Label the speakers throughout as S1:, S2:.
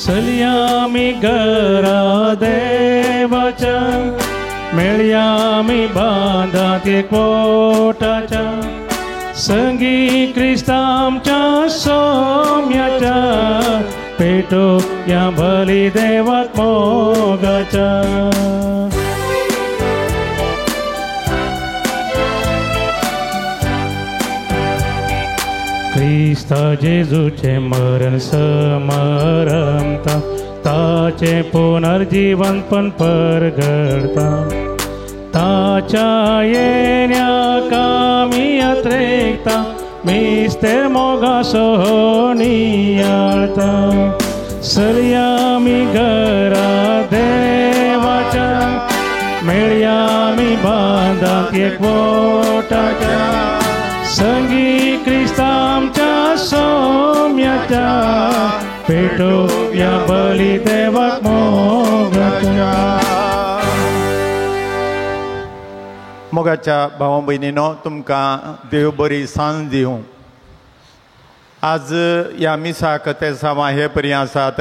S1: चलयामी घरा देवाच्या, मेळयामी बांधाते कोटाच्या, संगी क्रिस्तांच्या सौम्याच्या, पेटो या बली देवाक मोगाच्या. ख्रिस्ता जेजूचे मरण समरमता, ताचे पुनर्जीवन पण परगडता, ताच्या येण्या कामी अत्रेकता, मिस्तेर मोगा सोनियाळता. चलयामी घरा देवाच्या, मेळयामी बांधात एकवटाच्या, संगी क्रिस्तांच्या सौम्याच्या, पेटो या बली देवाक मोगाच्या.
S2: मोगाच्या भावा भयणीनो, तुमकां देव बरी सांज दिवं. आज ह्या मिसाक ते सामा हे परी आसात.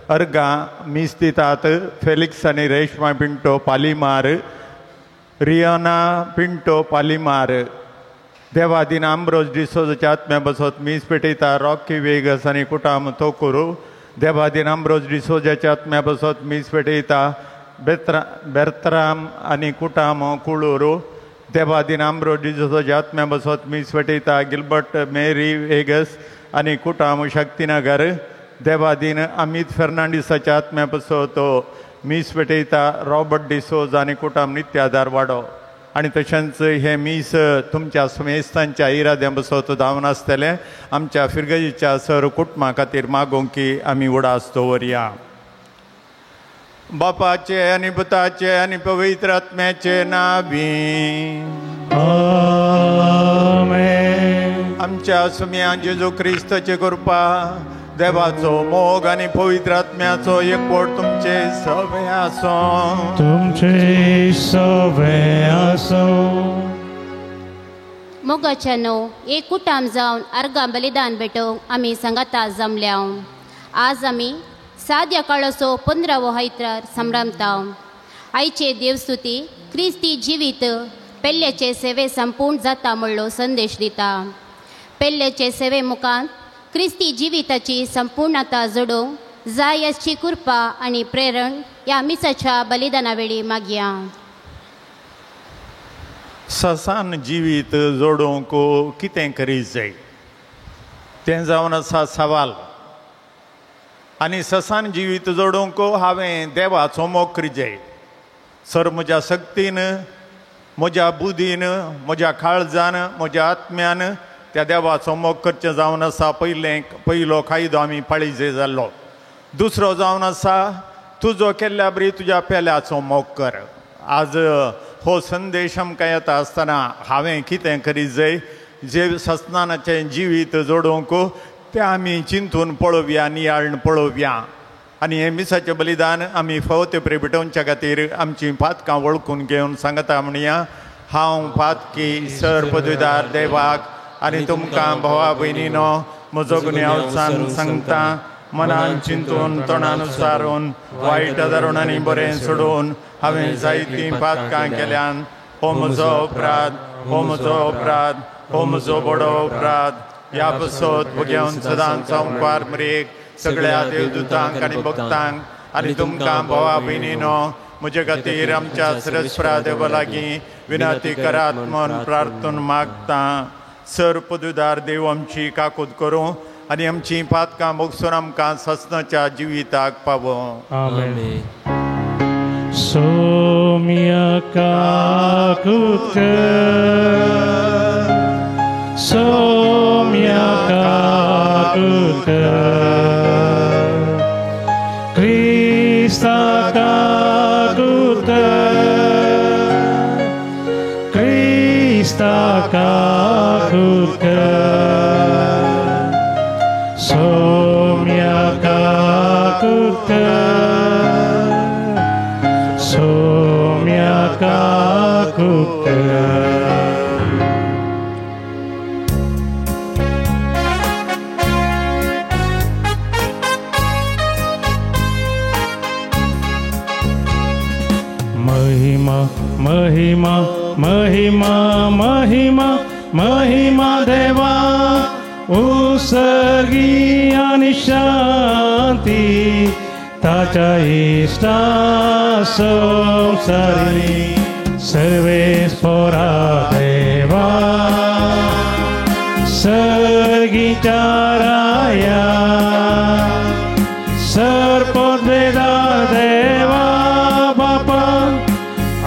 S2: अर्गां मीस दितात फेलिक्स आनी रेशमा पिंटो पालिमार, रियाना पिंटो पालिमार. देवादीन आंब्रोज डिसोजाच्या आत्म्या बसत मीस पेटयता रॉकी वेगस आनी कुटाम तोकुरू. देवादीन आंब्रोज डिसोजाच्या आत्म्या बसत मीस पेटयता बेर्तराम आनी कुटाम कुळूरू. देवादीन आंब्रोज डिसोजाच्या आत्म्या बसत मीस पेटयता गिल्बर्ट मेरी वेगस आनी कुटाम शक्तीनगर. देवादीन अमित फेर्नांडीसाच्या आत्म्या बसत मीस पेटयता रॉबर्ट डिसोज आनी कुटाम नित्यादार वाडो. आनी तशेंच हे मीस तुमच्या सुमेस्तांच्या इराद्या बसत धांवन आसतले. आमच्या फिरगजीच्या सर कुटुंबा खातीर मागोवंक की आमी उडास दवरया. बापाचे आनी पुताचे आनी पवित्र आत्म्याचे नांवी आमेन. आमच्या सुम्या जेजू क्रिस्ताची कृपा, देवाचो मोग आनी पवित्र आत्म्याचो एकवट तुमचे सवे आसो.
S1: तुमचे सवे आसो.
S3: मोगाच्या न्हू एक कुटाम जावन अर्गां बलिदान भेटोवंक आमी सांगाता जमल्या. आज आमी साद्या काळाचो 15वो हैत्रार संभ्रमता. आयचे देवस्तुती क्रिस्ती जिवीत पेल्ल्याचे सेवे संपूर्ण जाता म्हणलो संदेश दिता. पेल्ल्याचे सेवे मुखांत क्रिस्ती जिविताची संपूर्णता जोडूंक जाय अशी कृपा आनी प्रेरण ह्या मिसाच्या बलिदाना वेळी मागया.
S2: ससान जिवीत जोडूंक कितें करीत जाय तें जावन आसा सवाल. आनी ससान जिवीत जोडूंक हांवें देवाचो मोग करीत जाय. सर म्हज्या शक्तीन, म्हज्या बुदीन, म्हज्या काळजान, म्हज्या आत्म्यान त्या देवाचो मोग करचें जावन आसा. पयलो कायदो आमी पाळीजे जाल्लो. दुसरो जावन आसा तुजो केल्ल्या बरी तुज्या पेल्याचो मोग कर. आज हो संदेश आमकां येता आसतना हांवें कितें करीत जाय जे सस्नानाचें जिवीत जोडूंक तें आमी चिंतून पळोवया, नियाळन पळोवया. आनी हें मिसाचें बलिदान आमी फावते प्रेबिटोवच्या खातीर आमची पातकां वळखून घेवन सांगता म्हणया. हांव पातकी सर पदवीदार देवाक आनी तुमकां भावा भयणीनो म्हजो गुन्यांवसान सांगता. मनान चिंतून तोंडान उसारून वायट धोरणांनी बरें सोडून हांवें जायतीं पातकां केल्यान. हो म्हजो अपराध, हो म्हजो अपराध, हो म्हजो बडो अपराध. ह्या बसत घेवन सदांच संवकार मेरेक सगळ्या देवदूतांक आनी भक्तांक आनी तुमकां भावा भयणीनो म्हजे खातीर आमच्या सरस्वरा देवा लागीं विनंती करात म्हूण प्रार्थून मागता. सर पदवीदार देव आमची काकूद करूं आनी आमची पातकां भोगसून आमकां सस्नाच्या जिविताक पावों.
S1: आमेन. सौम्य काकूद कर, सौम्य काकूद कर, क्रिस्ता काकूद Takakutka Somyakakutka Somyakakutka महिमा महिमा महिमा महिमा महिमा देवा उसर्गी आणि शांती ताच्या इष्टा संसारी सर्वेश्वरा देवा सर्गीच्या राया सर्पद्वेदा देवा बापा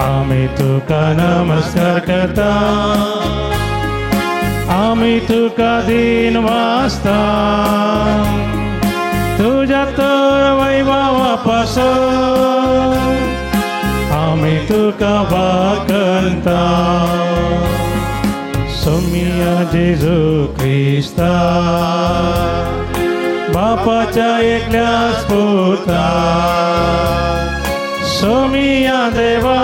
S1: आम्ही तुका नमस्कार करता आम्ही तुका दिन वाजता तुझ्या तर वैभवापासून आम्ही तुका वाकंता सौम्य जेजू ख्रिस्ता बापाच्या एकल्या स्फूर्ता सोमिया देवा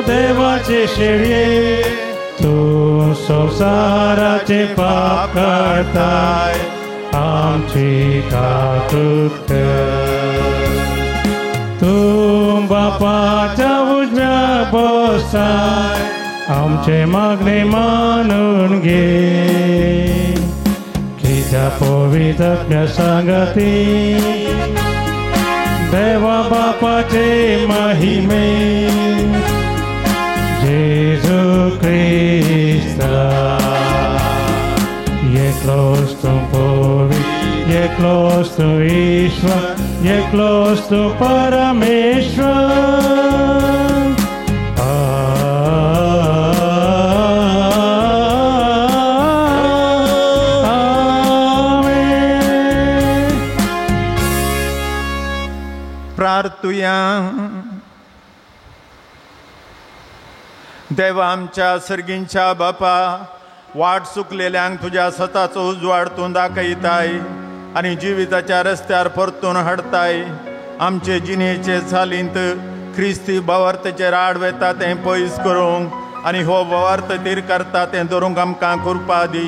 S1: देवाचे शेळये तू संसाराचे पाप काढताय आमची काकुत तू बापाच्या उजव्या बसताय आमचे मागणे मानून घे की त्या पवित्र सांगती देवा बापाचे महिमे जेजू Krista Jeklos tu povi Jeklos tu Ishva Jeklos tu Parameshwar Amen
S2: प्रार्थूया देवा आमच्या सर्गींच्या बापा वाट चुकलेल्यांक तुझ्या सताचो उजवाड तूं दाखयताय आनी जिविताच्या रस्त्यार परतून हाडताय आमचे जिणेचे चालींत ख्रिस्ती भावार्थाचेर आड वेता तें पयस करूंक आनी हो भावार्थ तीर करता तें धरूंक आमकां कृपा दी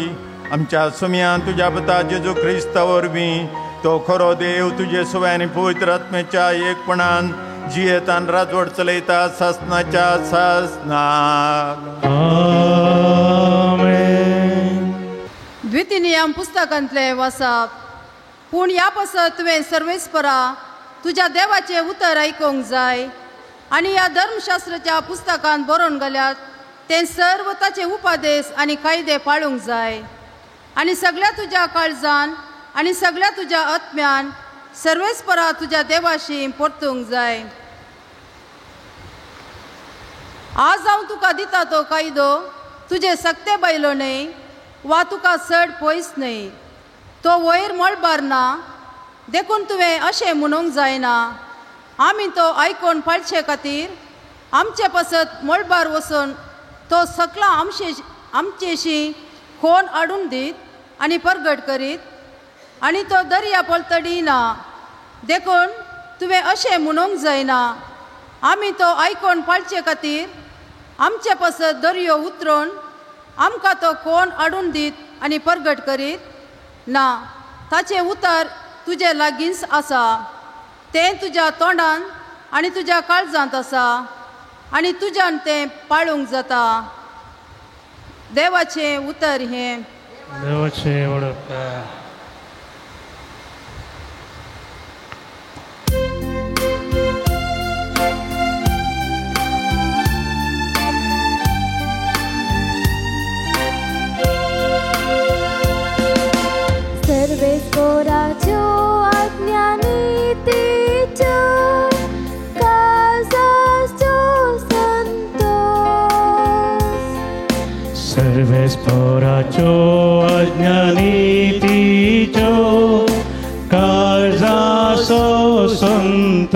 S2: आमच्या सुमयान तुज्या पुता जेजू ख्रिस्ता वरवीं तो खरो देव तुजे सुवानी पवित्र आत्मेच्या एकपणान जियेतान राजवट चलयता सासनाच्या सासनाक
S1: Amen
S4: द्वितीनियम पुस्तकांतले वाचप पूण ह्या पासत तुवें सर्वेस्परा तुज्या देवाचे उतर आयकूंक जाय आनी ह्या धर्मशास्त्राच्या पुस्तकांत बरोवन घाल्यात ते सर्व ताचे उपादेश आनी कायदे पाळूंक जाय आनी सगळ्या तुज्या काळजान आनी सगळ्या तुज्या आत्म्यान सर्वेस्परा तुज्या देवाशी परतूंक जाय आज हांव तुका दिता तो कायदो तुजे सक्ते बैलो न्हय वा तुका चड पयस न्हय तो वयर मळबार ना देखून तुवें अशें म्हणूंक जायना आमी तो आयकोन पाळचे खातीर आमचे पासत मळबार वचून तो सकला आमचेशी खोन हाडून दीत आनी परगट करीत आनी तो दर्या पलतडी ना देखून तुवें अशें म्हणूंक जायना आमी तो आयकोन पाळचे खातीर आमचे पासत दर्यो उतरून आमकां तो कोण हाडून दीत आनी परगट करीत ना ताचे उतर तुजे लागींच आसा तें तुज्या तोंडान आनी तुज्या काळजांत आसा आनी तुज्यान तें पाळूंक जाता देवाचें उतर हें
S1: देवाचे ओळख
S5: सर्वेस्पराच्यो आज्ञानीतीच्यो काळजाच्यो संतोष
S1: सर्वेस्पराच्यो अज्ञानीतीच्यो काळजाचो संतोष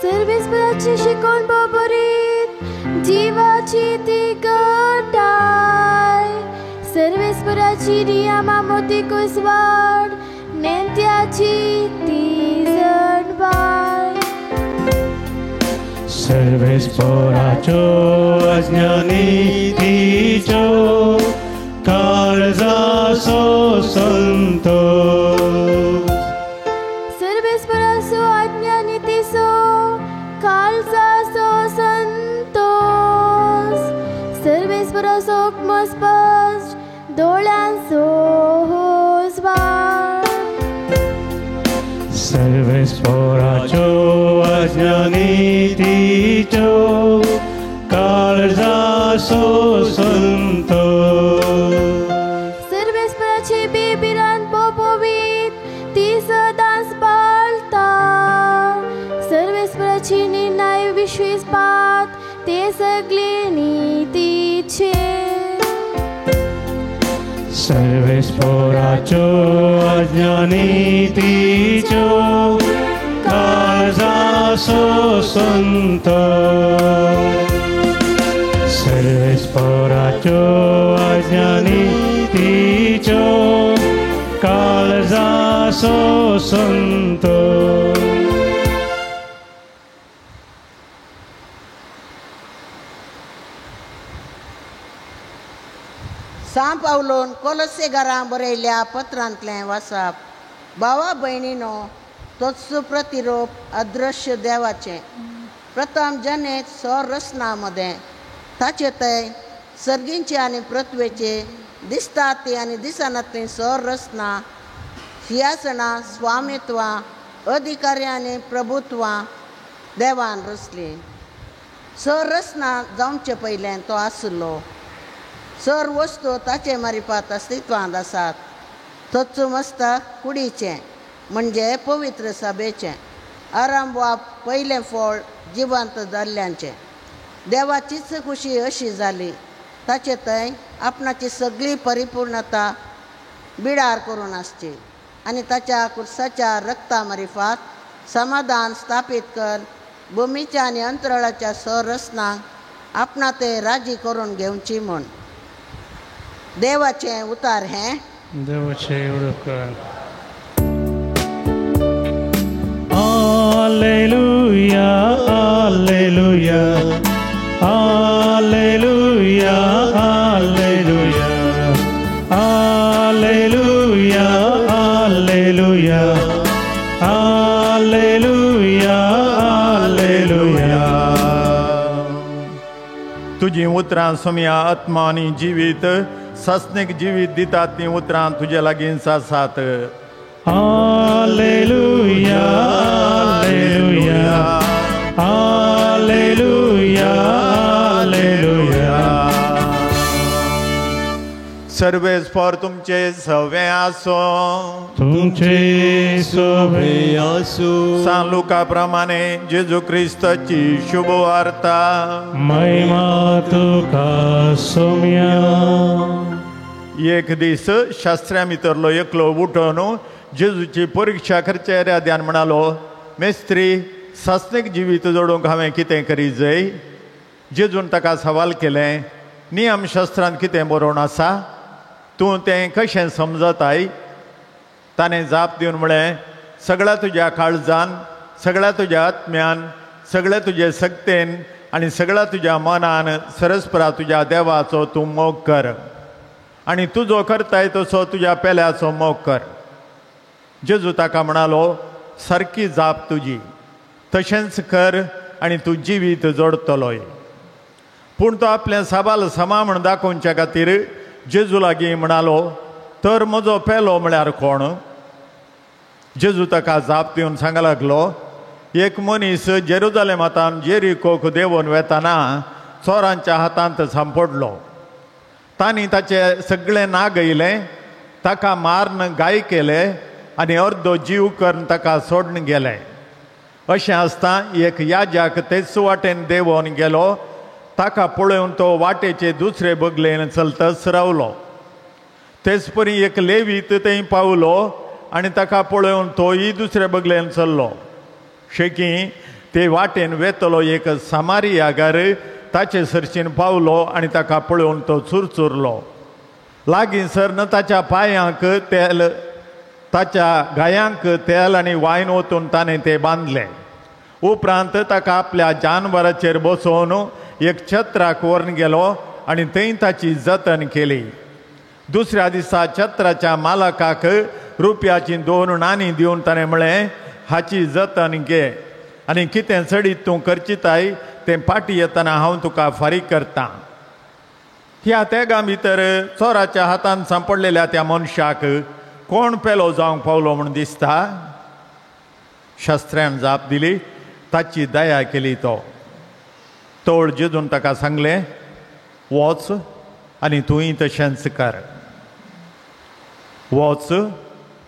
S5: सर्वेस्पराची शिकवण बरीत जीवाची ती गटाय सर्वेस्पराची रियामा मोती कुसवाड नेत्याची ती जडबाय
S1: सर्वेस्पराच्यो अज्ञानितीच्यो काळजाचो संतोष
S5: सर्वेस्पराचो अज्ञानितीचो काळजाचो संतोष सर्वेस्पराचो मस्पश्ट दोळ्यांचो होसबाळ
S1: सर्वेस्पराच्यो अज्ञानितीच्यो काळजाचो संतोष
S5: सर्वेस्पराची बेबिरान पोपोवीत ती सदांच पाळता सर्वेस्पराची निर्णय विश्वासपात ते सगळे नीतीचे
S1: सर्वेस्पराच्यो अज्ञानितीच्यो काळजाचो संतोष सर्वेस्पराच्यो अज्ञानितीच्यो काळजाचो संतोष
S6: सांत पावलोन कोलोसेकारांक बरयल्ल्या पत्रांतलें वाचप भावा भयणीनो तोच प्रतिरोप अदृश्य देवाचें प्रथम जनेत सौर रचनामध्ये ताचे थंय सर्गींचे आनी पृथ्वेचे दिसता ती आनी दिसनातली सौर रचना सिंहासनां स्वामित्वां अधिकार्यां आनी प्रभुत्वां देवान रचली सौर रचना जावचे पयलें तो आसलो सर वस्तू ताचे मारिपात अस्तित्वांत आसात तोच मस्तक कुडीचें म्हणजे पवित्र सभेचें आरंभ वा पयलें फळ जिवंत जाल्ल्यांचें देवाचीच खुशी अशी जाली ताचे थंय आपणाची सगळी परिपूर्णता बिडार करून आसची आनी ताच्या कुर्साच्या रक्ता मारिफात समाधान स्थापीत कर भुमीच्या आनी अंतराळाच्या संरचनांक आपणा ते राजी करून घेवची म्हूण देवाचें उतार हें
S1: देवाचे उडोवकार Alleluia, Alleluia, Alleluia, Alleluia, Alleluia, Alleluia, Alleluia, Alleluia.
S2: तुझी उतरां सोम्या आत्मा आनी जिवीत सस्नेक जिवीत दितात ती उतरां तुजे लागीं आसात
S1: Alleluia, Alleluia, Alleluia, Alleluia.
S2: सर्वेस्पर तुमचे सवे आसो
S1: तुमचे सवे आसो
S2: सांत लुका प्रमाणे जेजू क्रिस्ताची शुभ वार्ता
S1: महिमा तुका सोम्या.
S2: एक दीस शास्त्र्या भितरलो एकलो उठोन जेजूची परीक्षा करचे याद्यान म्हणालो मेस्त्री सस्नेक जिवीत जोडूंक हांवें कितें करी जाय जेजून ताका सवाल केलें नियम शास्त्रांत कितें बरोवन आसा तूं तें कशें समजताय ताणें जाप दिवन म्हळें सगळ्या तुज्या काळजान सगळ्या तुज्या आत्म्यान सगळ्या तुजे सक्तेन आनी सगळ्या तुज्या मनान सरस्परा तुज्या देवाचो तूं मोग कर आनी तूं जो करताय तसो तुज्या पेल्याचो मोग कर जेजू ताका म्हणालो सारकी जाप तुजी तशेंच कर आनी तूं जिवीत जोडतलोय पूण तो आपलें सबाल समा म्हण दाखोवच्या खातीर जेजू लागीं म्हणालो तर म्हजो पेलो म्हळ्यार कोण जेजू ताका जाप दिवन सांगूंक लागलो एक मनीस जेरुजालेमांतल्यान जेरिकोक देंवन वेताना चोरांच्या हातांत सांपडलो तांणी ताचे सगळें नाग येयलें ताका मारन गाय केले आनी अर्दो जीव करून ताका सोडून गेले अशें आसता एक याजक तेच वाटेन देंवन गेलो ताका पळोवन तो वाटेचे दुसरे बगलेन चलतच रावलो तेच परी एक लेवीत थंय पावलो आनी ताका पळोवन तोय दुसरे बगलेन चल्लो शेकी ते वाटेन वेतलो एक समारियागार ताचे सरचीन पावलो आनी ताका पळोवन तो चुरचुरलो. लागींसर ताच्या पांयांक तेल, ताच्या गायांक तेल आनी वायन ओतून ताणें ते बांदले. उपरांत ताका आपल्या जानवराचेर बसोवन एक छत्राक व्हरून गेलो आनी थंय ताची जतन केली. दुसऱ्या दिसा छत्राच्या मालकाक रुपयाची 2 नाणी दिवन ताणें म्हळें, हाची जतन घे आनी कितें चडीत तूं करचिताय तें फाटीं येतना हांव तुका फारीक करतां. ह्या तेगा भितर चोराच्या हातान सांपडलेल्या त्या मनशाक कोण पेलो जावंक पावलो म्हूण दिसता? शास्त्र्यान जाप दिली, ताची दया केली. तो तोळ जिजून ताका सांगलें, वच आनी तुंय तशेंच कर. वच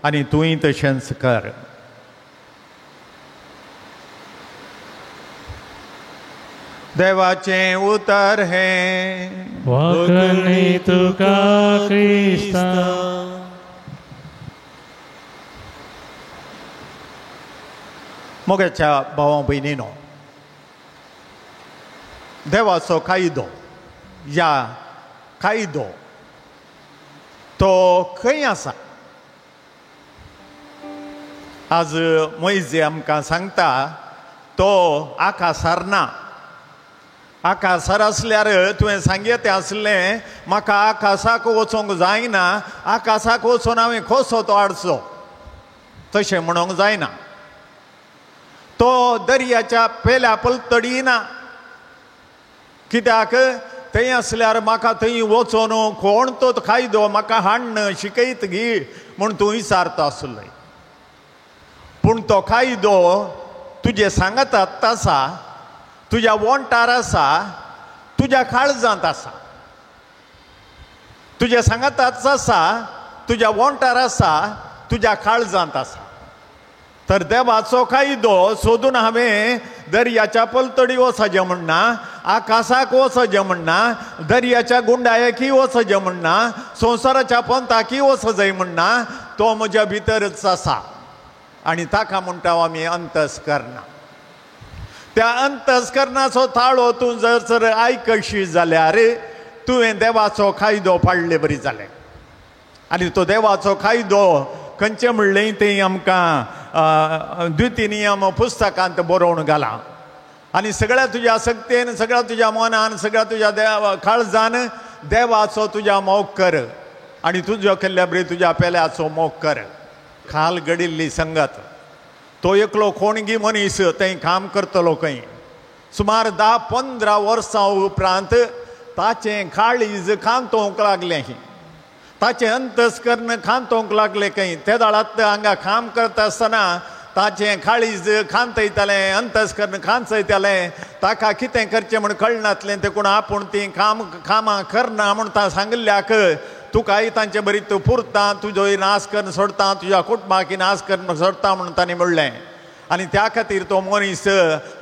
S2: आनी तुंय तशेंच कर. देवाचें उतर हें
S1: वखणी तुका क्रिस्ता.
S2: मोगाच्या भावां भयणीनो, देवाचो कायदो या कायदो तो खंय आसा? आज मोइजे आमकां सांगता तो आकाशार ना. आकाशार आसल्यार तुवें सांगें आसलें म्हाका आकाशाक वचोंक जायना, आकाशाक वचून हांवें कसो तो हाडचो, तशें म्हणोंक जायना. तो दर्याच्या पेल्या पलतडी ना. कित्याक थंय आसल्यार म्हाका थंय वचोन कोण तो कायदो म्हाका हाडन शिकयत गी म्हूण तूं विचारता आसलो. पूण तो कायदो तुजे सांगतात आसा, तुज्या वोंटार आसा, तुज्या काळजांत आसा. तुजे सांगतात आसा, तुज्या वोंटार आसा, तुज्या काळजांत आसा. तर देवाचो कायदो सोदून हांवें दर्याच्या पलतडी वचचें म्हणना, आकाशाक वचचें म्हणना, दर्याच्या गुंडायकी वचचें म्हणना, संवसाराच्या पंथाकी वचचें म्हणना. तो म्हज्या भितरच आसा आनी ताका म्हणटा आमी अंतस्करण. त्या अंतस्करणाचो ताळो तूं जर आयकशी जाल्यार तुवें देवाचो कायदो पाळ्ळे बरी जालें. आनी तो देवाचो कायदो खंयचें म्हणलें तें आमकां द्वितीनियम पुस्तकांत बरोवन घाला. आनी सगळ्या तुज्या सक्तेन, सगळ्या तुज्या मनान, सगळ्या तुज्या काळजान देवाचो तुज्या मोग कर आनी तुज्या केल्ल्या बरी तुज्या पेल्याचो मोग कर. खाल घडिल्ली संगत. तो एकलो कोणगी मनीस थंय काम करतलो खंय. सुमार 10-15 वर्सां उपरांत ताचें काळीज खांतोवंक लागलें. ताचें अंतस्करण खांतोवंक लागलें खंय. ते दाळांत हांगा काम करता आसतना ताचें काळीज खांतयतालें, अंतस्करण खांचयतालें. ताका कितें करचें म्हूण कळनातलें. देखून आपूण तीं कामां करना म्हूण ता सांगल्याक तुकाय तांचे बरीत पुरता, तुजोय नाश करून सोडता, तुज्या कुटुंबाकी नाश करून सोडता म्हणून ताणें म्हणलें. आनी त्या खातीर तो मनीस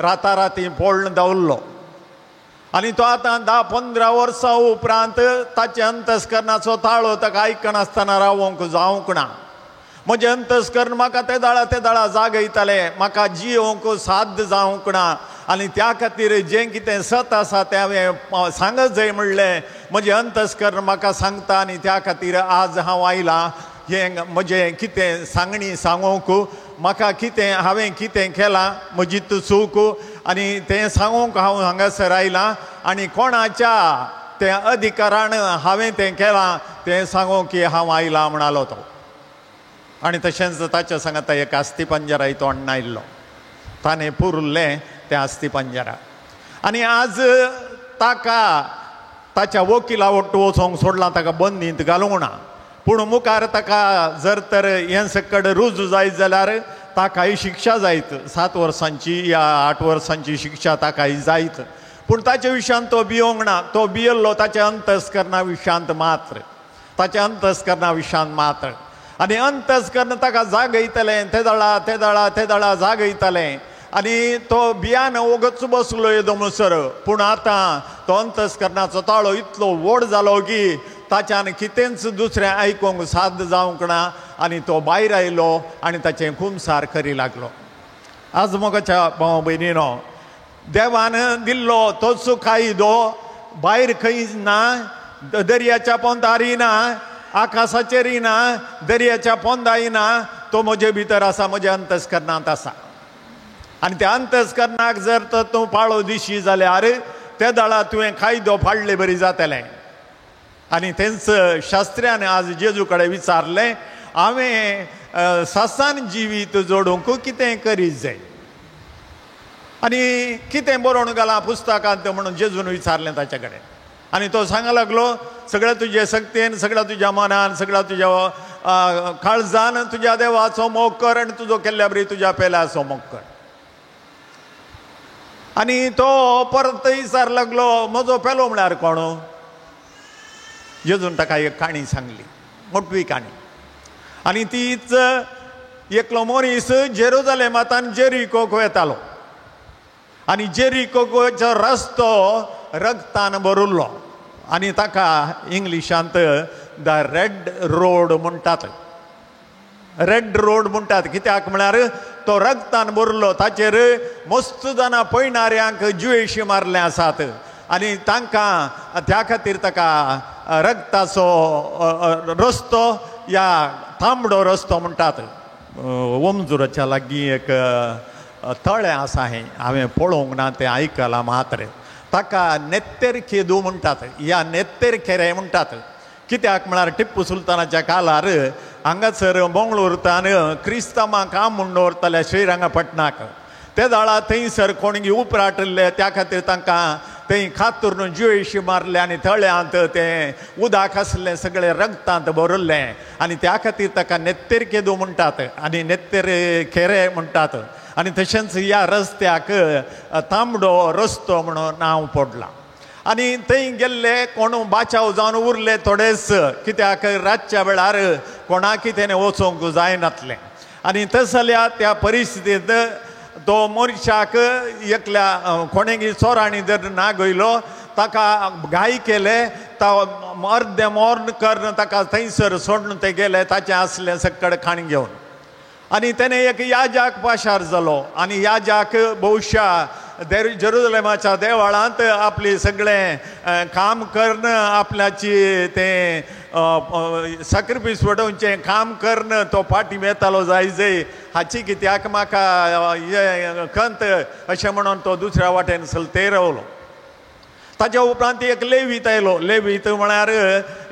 S2: राताराती पळून दवरलो. आनी तो आतां 10-15 वर्सां उपरांत ताच्या अंतस्करणाचो ताळो ताका आयकनासतना रावोंक जावंक ना. म्हजें अंतस्करण म्हाका ते दाळा जागयतालें, म्हाका जियोंक साध्य जावंक ना. आनी त्या खातीर जें कितें सत आसा तें हांवें सांगत जाय म्हणलें. म्हजें अंतस्करण म्हाका सांगता आनी त्या खातीर आज हांव आयलां हें म्हजें कितें सांगणी सांगोंक. म्हाका कितें हांवें कितें केलां, म्हजी चूक, आनी तें सांगोंक हांव हांगासर आयलां. आनी कोणाच्या त्या अधिकारान हांवें तें केलां तें सांगोंक हांव आयलां म्हणालो तो. आनी तशेंच ताच्या सांगात एक अस्थिपंजरा तो हाडून आयिल्लो. ताणें पुरलें तें अस्थिपंजरा. आनी आज ताका ताच्या वकिला वट्ट वचोंक सोडलां, ताका बंदींत घालूंक ना. पूण मुखार ताका जर तर हें सकड रुजू जायत जाल्यार ताकाय शिक्षा जायत. 7 वर्सांची या 8 वर्सांची शिक्षा ताकाय जायत. पूण ताच्या विशयान तो भियोंक ना. तो भियल्लो ताच्या अंतस्करणा विशयांत मात्र, ताच्या अंतस्करणा विशयांत मात्र. आनी अंतस्करण ताका जागयतालें, ते दाळा जागयतालें. आनी तो भियान वगच बसलो येदो म्हणसर. पूण आतां तो अंतस्करणाचो ताळो इतलो व्हड जालो की ताच्यान कितेंच दुसरें आयकूंक साध्य जावंक ना. आनी तो भायर आयलो आनी ताचें खुमसार करी लागलो. आज मोगाच्या भाव भयणीनो, देवान दिल्लो तोच खायदो भायर खंय ना, दर्याच्या पोंदारी ना, आकाशाचेरय ना, दर्याच्या पोंदाय ना, तो म्हजे भितर आसा, म्हज्या अंतस्करणांत आसा. आनी त्या अंतस्करणाक जर तर तूं पाळो दिशी जाल्यार त्या दाळा तुवें खायदो फाडले बरी जातलें. आनी थंयच शास्त्र्यान आज जेजू कडेन विचारलें, हांवें सासान जिवीत जोडूंक कितें करीत जाय. आनी कितें बरोवन घालां पुस्तकांत म्हणून जेजून विचारलें ताचे कडेन. आनी तो सांगा लागलो, सगळ्या तुजे शक्तीन, सगळ्या तुज्या मनान, सगळ्या तुज्या काळजान तुज्या देवाचो मोग कर आनी तुजो केल्ल्या बरी तुज्या पेल्याचो मोग कर. आनी तो परत विचार लागलो, म्हजो पेलो म्हळ्यार कोण. जेजून ताका एक काणी सांगली, मोटवी काणी. आनी तीच एकलो मनीस जेरुजालेमांतल्यान जेरिकोक वेतालो. आनी जेरिकोचो रस्तो रगतान भरिल्लो. आनी ताका इंग्लिशांत द रेड रोड म्हणटात. रेड रोड म्हणटात कित्याक म्हळ्यार तो रगतान भरिल्लो. ताचेर मस्त जाणां पळयणाऱ्यांक जुयेशी मारले आसात. आनी तांकां त्या खातीर ताका रगताचो रस्तो या तांबडो रस्तो म्हणटात. ओमजूराच्या लागीं एक तळें आसा, हें हांवें पळोवंक ना, तें आयकलां मात्र. ताका नेत्तेरखेदू म्हणटात, ह्या नेत्तेरखेरे म्हणटात. कित्याक म्हळ्यार टिप्पू सुलतानाच्या काळार हांगासर मंगळूरतान क्रिस्तांवांक काम म्हूण दवरताले श्रीरंगपटणाक. ते दाळा थंयसर कोणगी उपराटले, त्या खातीर तांकां थंय खातूर जुयेशी मारले आनी तळ्यांत तें उदक आसलें सगळें रगतांत भरिल्लें. आनी त्या खातीर ताका नेत्तेरखेदू म्हणटात आनी नेत्तेरखेरे म्हणटात. आनी तशेंच ह्या रस्त्याक तांबडो रस्तो म्हणून नांव पडलां. आनी थंय गेल्ले कोण बाचाव जावन उरले थोडेच, कित्याक रातच्या वेळार कोणाक कितें वचोंक जायनातलें. आनी तसल्या त्या परिस्थितींत तो मनशाक एकल्या कोणेंगी चोरांनी जर ना गयलो, ताका घाय केले, अर्दे मोर्न करन ताका थंयसर सोडून ते गेले ताचें आसलें सकड खाण घेवन. आनी तेणें एक याजाक पाशार जालो. आनी याजाक भोवशा जेरुजलेमाच्या देवळांत आपली सगळें काम करन, आपल्याची तें सॅक्रिफीस वडोवचें काम करन तो फाटीं येतालो जाय हाची कित्याक म्हाका खंत अशें म्हणून तो दुसऱ्या वाटेन सलतेरवलो. ताच्या उपरांत एक लेवीत आयलो. लेवीत म्हळ्यार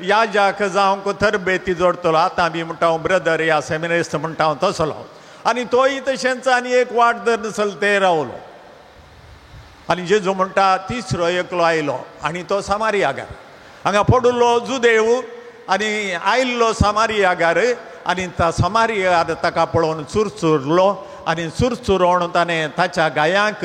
S2: याजाक जावंक थरबेती जोडटलो. आतां बी म्हणटा हांव ब्रदर या सेमिनेरिस्ट म्हणटा हांव तसलो. आनी तोय तशेंच आनी एक वाट धरून सलतेरावलो. आनी जेजू म्हणटा तिसरो एकलो आयलो आनी तो सामारियागार. हांगा पडुल्लो जुदेव आनी आयिल्लो सामारियागार. आनी सामारियागार ताका पळोवन चुरचुरलो आनी चुरचुरोवन ताणें ताच्या गायांक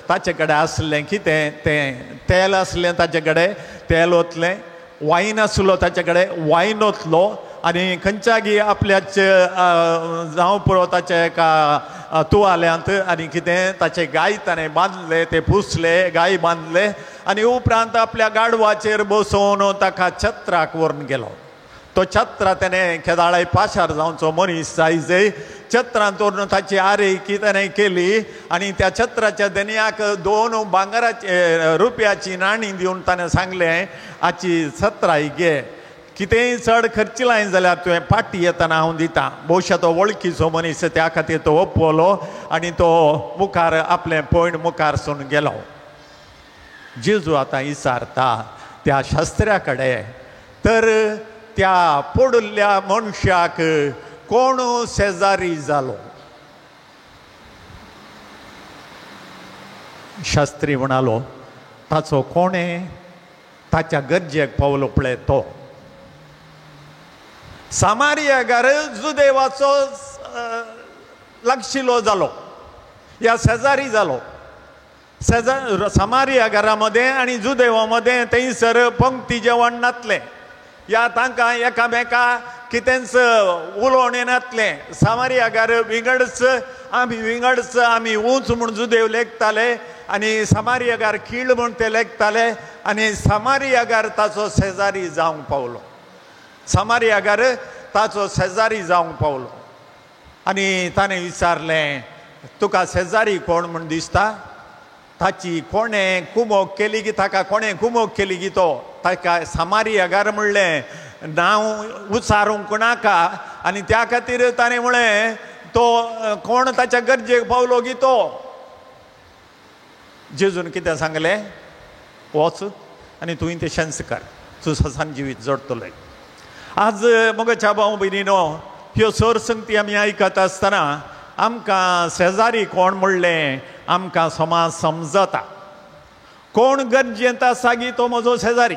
S2: ताचे कडेन आसलें कितें तें तेल आसलें, ताचे कडेन तेल ओतलें. वायन आसलो ताचे कडेन, वायन ओतलो. आनी खंयच्यागी आपल्याच जावं पुरो ताच्या एका तुवाल्यांत आनी कितें ताचे गाय ताणें बांदले, ते पुसले, गाय बांदले. आनी उपरांत आपल्या गाडवाचेर बसोवन ताका छत्राक व्हरून गेलो. तो छत्र तेणें केदाळे पाशार जावचो मनीस जाय छत्रांत व्हरून ताची आरेकी ताणें केली. आनी त्या छत्राच्या देन्याक 2 भांगराची रुपयाची नाणी दिवन ताणें सांगलें, हाची छत्राय घे, कितेंय चड खर्चिलाय जाल्यार तुवें फाटी येतना हांव दितां. भोवशा तो वळखीचो मनीस, त्या खातीर तो ओपवलो आनी तो मुखार आपलें पयण मुखारसून गेलो. जेजू आतां विचारता त्या शास्त्र्या कडेन, तर त्या पडुल्ल्या मनशाक कोण शेजारी जालो? शास्त्री म्हणालो, ताचो कोणें ताच्या गरजेक पावलो पळय तो. सामारियागार जुदेवाचो लागशिलो जालो, या शेजारी जालो. सामारियागारामध्ये आनी जुदेवा मदें थंयसर पंक्ती जेवण नातलें. या तांकां एकामेका कितेंच उलोवण येनातलें. सामारियागार विंगडच आमी विंगडच आमी ऊंच म्हूण जुदेव लेखताले आनी सामारियागार कीळ म्हूण ते लेखताले. आनी सामारियागार ताचो शेजारी जावंक पावलो. सामारियागार ताचो शेजारी जावंक पावलो. आनी ताणें विचारलें, तुका शेजारी कोण म्हूण दिसता? ताची कोणें कुमोग केली की ताका कोणें कुमोग केली की तो ताका सामारी अगार म्हणलें नांव उचारूंक नाका आनी त्या खातीर ताणें म्हळें तो कोण ताच्या गरजेक पावलो की तो जेजून कितें सांगलें वच आनी तुवें तें शेन्स कर तूं ससान जिवीत जोडटलें. आज मोगाच्या भाव भयणीनो ह्यो सरसंगती आमी आयकत आसतना आमकां शेजारी कोण म्हणलें आमकां समाज समजता. कोण गरजेंत आसा की तो म्हजो शेजारी,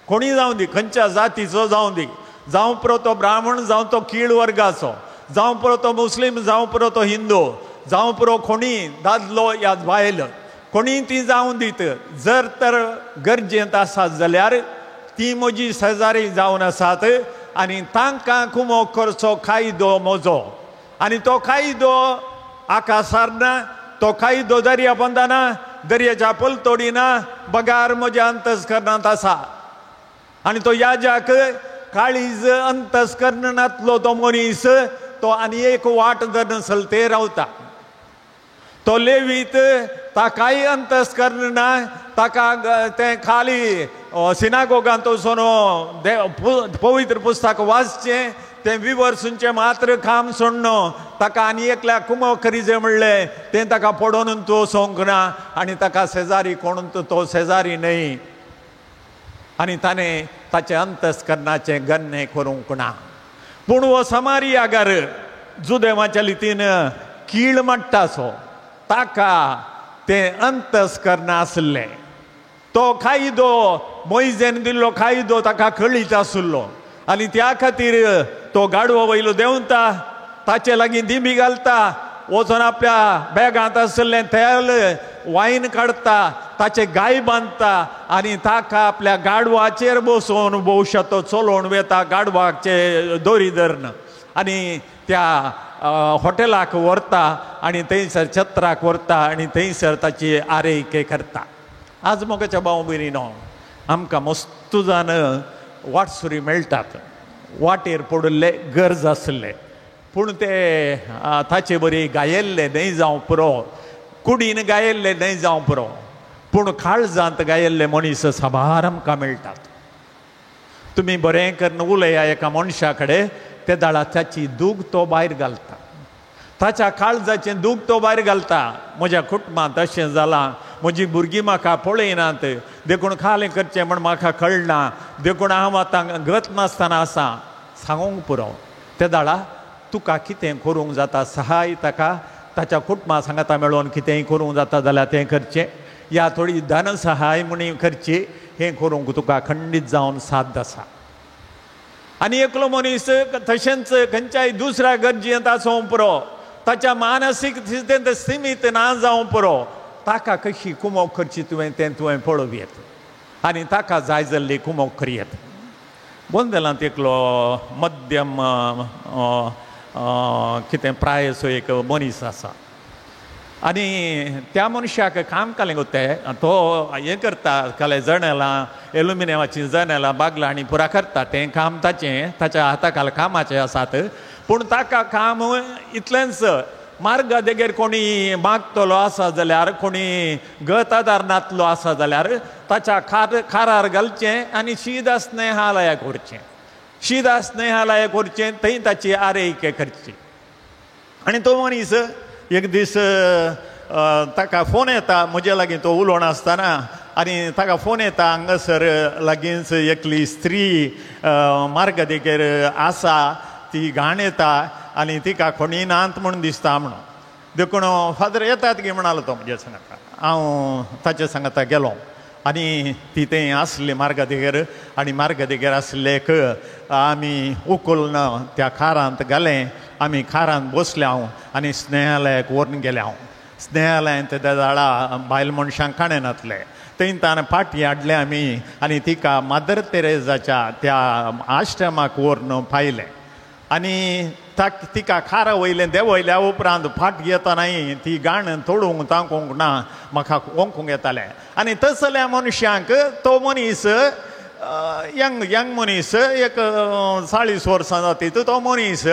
S2: कोणी जावं दी, खंयच्या जातीचो जावं दी, जावं पुरो तो ब्राह्मण जावं तो कीळ वर्गाचो, जावं पुरो तो मुस्लीम जावं पुरो तो हिंदू, जावं पुरो कोणी दादलो या बायल, कोणी ती जावं दीत, जर तर गरजेंत आसात जाल्यार ती म्हजी शेजारी जावन आसात आनी तांकां कुमोग करचो कायदो म्हजो. आनी तो कायदो आकाशार ना, तो कायदो दर्या बंदाना, दर्याच्या पलतोडीना, बगार म्हज्या अंतस्करणांत आसा. आनी तो याजक काळीज अंतस्करणांतलो तो मनीस तो आनी एक वाट जर नसल ते रावता. तो लेवीत ताकाय अंतस्करण ना, ताका तें खाली सिनागोगांत वचून पवित्र पुस्तक वाचचें, तें विवर्सूंचें मात्र काम सोडनो, ताका आनी एकल्याक कुमोग करीचें म्हणलें तें ताका पडोवन तूं वचोंक ना आनी ताका शेजारी कोण तो शेजारी न्हय आनी ताणें ताचें अंतस्करणाचें गन्नें करूंक ना. पूण हो समारी आगार जुदेवाच्या लितीन कीळ माडटासो ताका तें अंतस्करण आसलें. तो कायदो मोइजेन दिल्लो कायदो ताका कळीत आसलो आनी त्या खातीर तो गाडवो वयलो देंवता, ताचे लागीं दिमी घालता, वचून आपल्या बॅगांत आसलें तेल वायन काडटा, ताचे गाय बांदता आनी ताका आपल्या गाडवाचेर बसोवन भोवशेतो चलोवन वेता गाडवाचे दोरी धरून आनी त्या हॉटेलाक व्हरता आनी थंयसर छत्राक व्हरता आनी थंयसर ताची आरेके करता. आज मोगाच्या भाव भयणीनो आमकां मस्तुजान वाटसुरी मेळटात, वाटेर पडिल्ले गरज आसले, पूण ते ताचे बरी गायल्ले न्हय जावं पुरो, कुडीन गायल्ले न्हय जावं पुरो, पूण काळजांत गायल्ले मनीस साबार आमकां मेळटात. तुमी बरें करून उलया एका मनशा कडेन, ते दाळा ताची दूख तो भायर घालता, ताच्या काळजाचें दूख तो भायर घालता. म्हज्या कुटुंबांत अशें जालां, म्हजी भुरगीं म्हाका पळयनात, देखून खालें करचें म्हण म्हाका कळना, देखून हांव आतां गत नासतना आसा. सांगूंक पुरो ते दाळा तुका कितें करूंक जाता, सहाय ताका ताच्या कुटुंबा सांगाता मेळोन कितेंय करूंक जाता जाल्यार तें करचें, या थोडी धन सहाय म्हणी करची, हें करूंक तुका खंडीत जावन साथ आसा. आनी एकलो मनीस तशेंच खंयच्याय दुसऱ्या गरजेंत आसूं पुरो, ताच्या मानसीक स्थितींत सीमीत ना जावं पुरो, ताका कशी कुमोग करची तुवें पळोवयेत आनी ताका जाय जाल्ली कुमोग करयेत. बोंदेलांत एकलो मध्यम कितें प्रायसो एक मनीस आसा आनी त्या मनशाक काम कालें गोतें, तो हें करता काले जनेलां, एल्युमिनियमाची जनेलां बागलां आनी पुरा करता, तें काम ताच्या हाताखाल कामाचें आसात. पूण ताका काम इतलेंच, मार्गा देगेर कोणी मागतलो आसा जाल्यार, कोणी गत आदारनातलो आसा जाल्यार ताच्या खारार घालचें आनी शीदा स्नेहालया करचें, शीदा स्नेहालया करचें, थंय ताची आरेके करची. आनी तो मनीस एक दीस ताका फोन येता, म्हजे लागीं तो उलोवन आसतना, आनी ताका फोन येता हांगासर लागींच एकली स्त्री मार्गा देगेर आसा, ती घाण येता आनी तिका कोणी नात म्हूण दिसता म्हणून. देखून फादर येतात गे म्हणालो तो म्हज्या सांगाता. हांव ताच्या सांगाता गेलो आनी ती थंय आसली मार्गा देगेर, आनी मार्गा देगेर आसलेक आमी उखलून त्या खारांत घालें, आमी खारांत बसले हांव आनी स्नेहालयाक व्हरून गेले. हांव स्नेहालयांत त्या दाळा बायल मनशांक काणेनातले, थंय ताणें पाटी हाडले आमी आनी तिका मादर तेरेजाच्या त्या आश्रमाक व्हरून पायलें. आनी तिका खारा वयलें देंवयल्या उपरांत फाट घेतानाय ती गाण तोडूंक तांकूंक ना, म्हाका ओंकूंक येतालें. आनी तसल्या मनशांक तो मनीस यंग मनीस, एक 40 वर्सां जाती तो मनीस,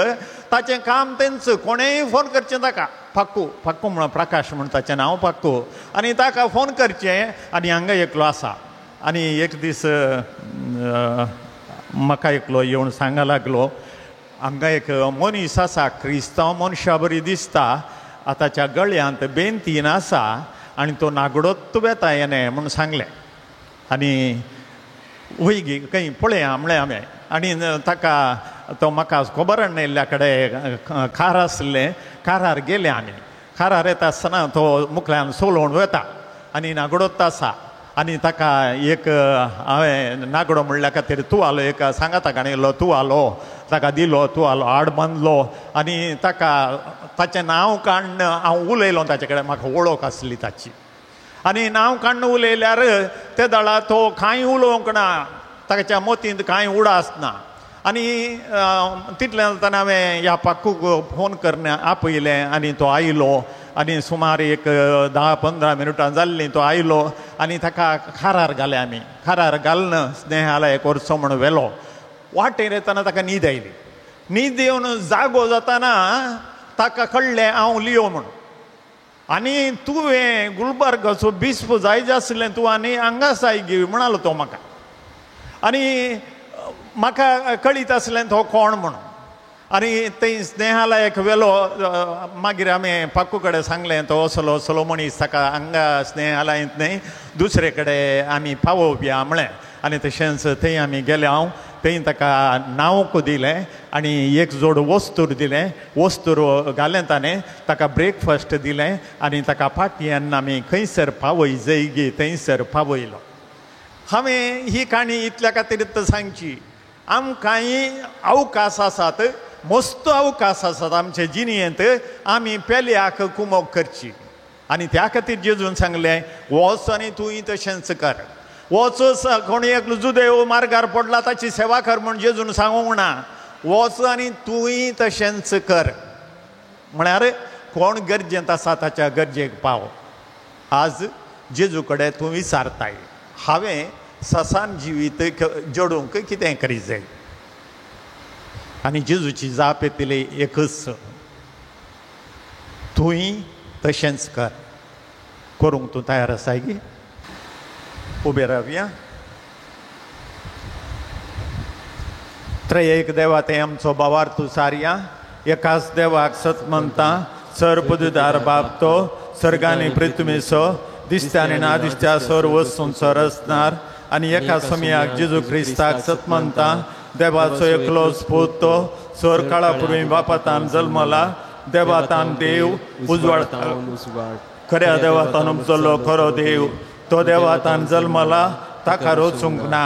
S2: ताचें काम तेंच, कोणेय फोन करचें ताका पक्कू म्हणून प्रकाश म्हणून ताचें नांव पक्कू आनी ताका फोन करचें आनी हांगा एकलो आसा आनी एक दीस म्हाका एकलो येवन सांगूंक लागलो हांगा एक मनीस आसा क्रिस्तांव मनशा बरी दिसता आतांच्या गळ्यांत बेंतीन आसा आनी तो नागडोत बेता येने म्हणून सांगलें आनी वय गी खंय पळया म्हणलें हांवें आनी ताका तो म्हाका खबर नाशिल्ल्या कडेन कार आसलें कारार गेले आमी कारार येता आसतना तो मुखल्यान सोलोवन वता आनी नागडोत आसा आनी ताका एक हांवें नागडो म्हणल्या खातीर तुवालो एक सांगा ताका आयलो तुवालो ताका दिलो तुवालो हाड बांदलो आनी ताका ताचें नांव काडून हांव उलयलो ताचे कडेन म्हाका वळख आसली ताची आनी नांव काडून उलयल्यार ते दाळा तो कांय उलोवंक ना ताच्या मोतींत कांय उडास ना आनी तितल्या जाताना हांवें ह्या पाकूक फोन करून आपयलें आनी तो आयलो आनी सुमार एक 10-15 मिनटां जाल्लीं तो आयलो आनी ताका खारार घाले आमी खारार घालन स्नेहालयाक व्हरचो म्हूण व्हेलो वाटेर येताना ताका न्हीद आयली न्हीद येवन जागो जाताना ताका कळ्ळें हांव लियो म्हणून आनी तुवें गुलबर्गाचो बिस्प जायज आसलें तूं आनी हांगा साय घे म्हणालो तो म्हाका आनी म्हाका कळीत आसलें तो कोण म्हणून आनी थंय स्नेहालयाक व्हेलो मागीर हांवें पाकू कडेन सांगलें तो असलो मनीस ताका हांगा स्नेहालयांत न्हय दुसरे कडेन आमी पावोवया म्हळें आनी तशेंच थंय आमी गेले हांव थंय ताका नांवक दिलें आनी एक जोड वस्तूर दिलें वस्तूर घालें ताणें ताका ब्रेकफास्ट दिलें आनी ताका फाटल्यान आमी खंयसर पावय जंय गे थंयसर पावयलो हांवें ही काणी इतल्या खातीर सांगची आमकांय अवकाश आसात मस्त अवकाश आसात आमचे जिणेंत आमी पेल्याक कुमोग करची आनी त्या खातीर जेजून सांगलें वच आनी तूंय तशेंच कर वच कोणी एक जुदेव मार्गार पडला ताची सेवा कर म्हूण जेजून सांगूंक ना वच आनी तूंय तशेंच कर म्हळ्यार कोण गरजेंत आसा ताच्या गरजेक पाव आज जेजू कडेन तूं विचारताय हांवें ससान जिवीत जोडूंक कितें करीत जाय आनी जेजूची जाप येतली एकच तूंय तशेंच कर करूंक तूं तयार आसाय गी उबे रावया त्रयेक देवा ते आमचो बावार तूं सारया एकाच देवाक सत म्हणटा सर्वपददार बाप तो सर्गांनी पृथ्वीचो दिसत्या आनी नादिसत्या सर्व वस्तूंचो रचणार आनी एका समयाक जेजू क्रिस्ताक सत म्हणटा देवाचो एकलोच पूत तो सोर काळा पुर्वी बापातान जल्मला देवातान देव उजवाड खऱ्या देवातान उपजलो खरो देव तो देवातान जल्मला ताका रोचूंक ना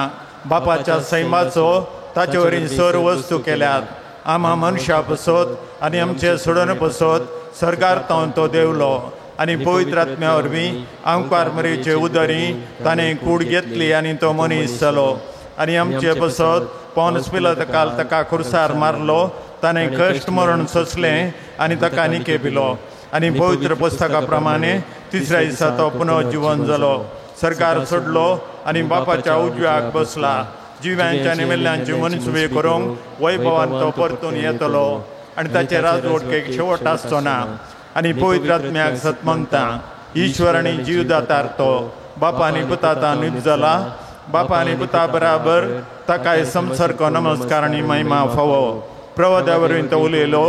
S2: बापाच्या सैमाचो ताचे वरीं सर्व वस्तू केल्यात आम्हा मनशां पसत आनी आमचे सोडून पसत सर्गार्थावन तो देवलो आनी पवित्र आत्म्या वरवीं आमकार मरीचे उदरी ताणें कूड घेतली आनी तो मनीस जालो आनी आमचे पसत पोन्स पिलाताकाल ताका खुर्सार मारलो ताणें कश्ट मरण सोंसलें आनी ताका निकेपिलो आनी पवित्र पुस्तका प्रमाणे तिसऱ्या दिसा तो पुनर्जीवन जालो सरकार सोडलो आनी बापाच्या उजव्याक बसला जिव्यांच्या आनी मेल्ल्यांची मनसुबे करूंक वैभवान तो परतून येतलो आनी ताचे राजवटकेक शेवट आसचो ना आनी पवित्र आत्म्याक सत म्हणटा ईश्वर आनी जीवदातार तो बापा आनी पुताता न्हीद जाला बापा आनी पुता बराबर ताकाय संसर्ग नमस्कार आनी महिमा फावो प्रवद्या वरवीं तो उलयलो